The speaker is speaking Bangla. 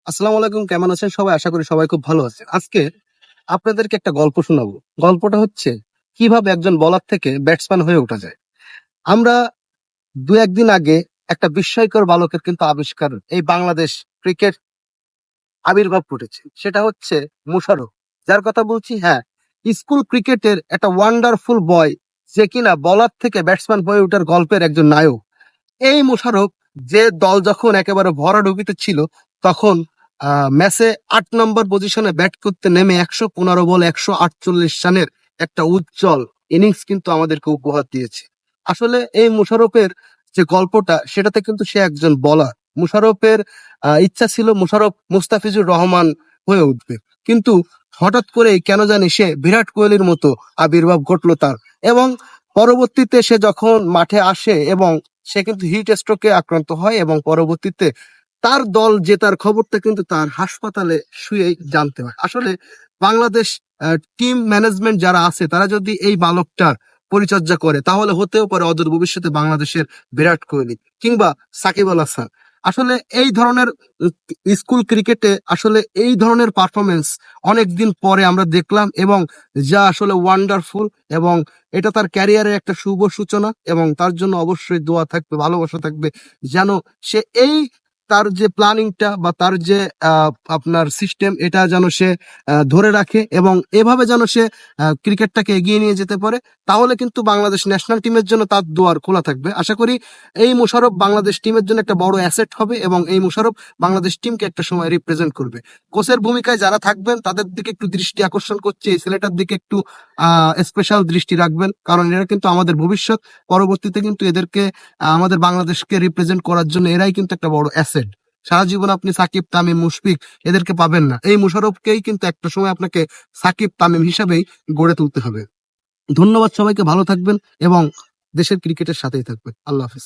আসসালামু আলাইকুম, কেমন আছেন সবাই? আশা করি সবাই খুব ভালো আছেন। আজকে আপনাদেরকে একটা গল্প শোনাবো। গল্পটা হচ্ছে কিভাবে একজন বোলার থেকে ব্যাটসম্যান হয়ে ওঠা যায়। আমরা ২-১ দিন আগে একটা বিস্ময়কর বালকের কিন্তু আবিষ্কার এই বাংলাদেশ ক্রিকেট আবির্ভাব ঘটেছে। সেটা হচ্ছে মোশাররফ। যার কথা বলছি, হ্যাঁ, স্কুল ক্রিকেটের একটা ওয়ান্ডারফুল বয়, যে কিনা বোলার থেকে ব্যাটসম্যান হয়ে ওঠার গল্পের একজন নায়ক। এই মোশাররফ, যে দল যখন একেবারে ভরাডুবিতে ছিল, তখন ম্যাচে ৮ নম্বর পজিশনে ব্যাট করতে নেমে ১১৫ বলে ১৪৮ রানের একটা উজ্জ্বল ইনিংস কিন্তু আমাদেরকে উপহার দিয়েছে। আসলে এই মোশাররফের যে গল্পটা, সেটাতে কিন্তু সে একজন বোলার। মোশাররফের ইচ্ছা ছিল মোশাররফ মুস্তাফিজুর রহমান হয়ে উঠবে। কিন্তু হঠাৎ করেই কেন জানি সে বিরাট কোহলির মতো আবির্ভাব ঘটলো তার। এবং পরবর্তীতে সে যখন মাঠে আসে এবং সে কিন্তু হিট স্ট্রোকে আক্রান্ত হয় এবং পরবর্তীতে তার দল জেতার খবরটা কিন্তু তার হাসপাতালে শুয়েই জানতে হয়। আসলে বাংলাদেশ টিম ম্যানেজমেন্ট যারা আছে, তারা যদি এই বালকটার পরিচর্যা করে, তাহলে হতেও পারে অদূর ভবিষ্যতে বাংলাদেশের বিরাট কোহলি কিংবা সাকিব আল হাসান। আসলে এই ধরনের স্কুল ক্রিকেটে আসলে এই ধরনের পারফরমেন্স অনেকদিন পরে আমরা দেখলাম, এবং যা আসলে ওয়ান্ডারফুল, এবং এটা তার ক্যারিয়ারের একটা শুভ সূচনা। এবং তার জন্য অবশ্যই দোয়া থাকবে, ভালোবাসা থাকবে, যেন সে এই তার যে প্ল্যানিংটা বা তার যে আপনার সিস্টেম, এটা যেন সে ধরে রাখে এবং এভাবে যেন সে ক্রিকেটটাকে এগিয়ে নিয়ে যেতে পারে। তাহলে কিন্তু বাংলাদেশ ন্যাশনাল টিমের জন্য তার দুয়ার খোলা থাকবে। আশা করি এই মোশাররফ বাংলাদেশ টিমের জন্য একটা বড় অ্যাসেট হবে এবং এই মোশাররফ বাংলাদেশ টিমকে একটা সময় রিপ্রেজেন্ট করবে। কোচের ভূমিকায় যারা থাকবেন, তাদের দিকে একটু দৃষ্টি আকর্ষণ করছে, এই ছেলেটার দিকে একটু স্পেশাল দৃষ্টি রাখবেন, কারণ এরা কিন্তু আমাদের ভবিষ্যৎ। পরবর্তীতে কিন্তু এদেরকে আমাদের বাংলাদেশকে রিপ্রেজেন্ট করার জন্য এরাই কিন্তু একটা বড় অ্যাসেট। সারা জীবন আপনি সাকিব, তামিম, মুশফিক এদেরকে পাবেন না। এই মোশাররফকেই কিন্তু একটা সময় আপনাকে সাকিব, তামিম হিসাবেই গড়ে তুলতে হবে। ধন্যবাদ সবাইকে, ভালো থাকবেন এবং দেশের ক্রিকেটের সাথেই থাকবেন। আল্লাহ হাফেজ।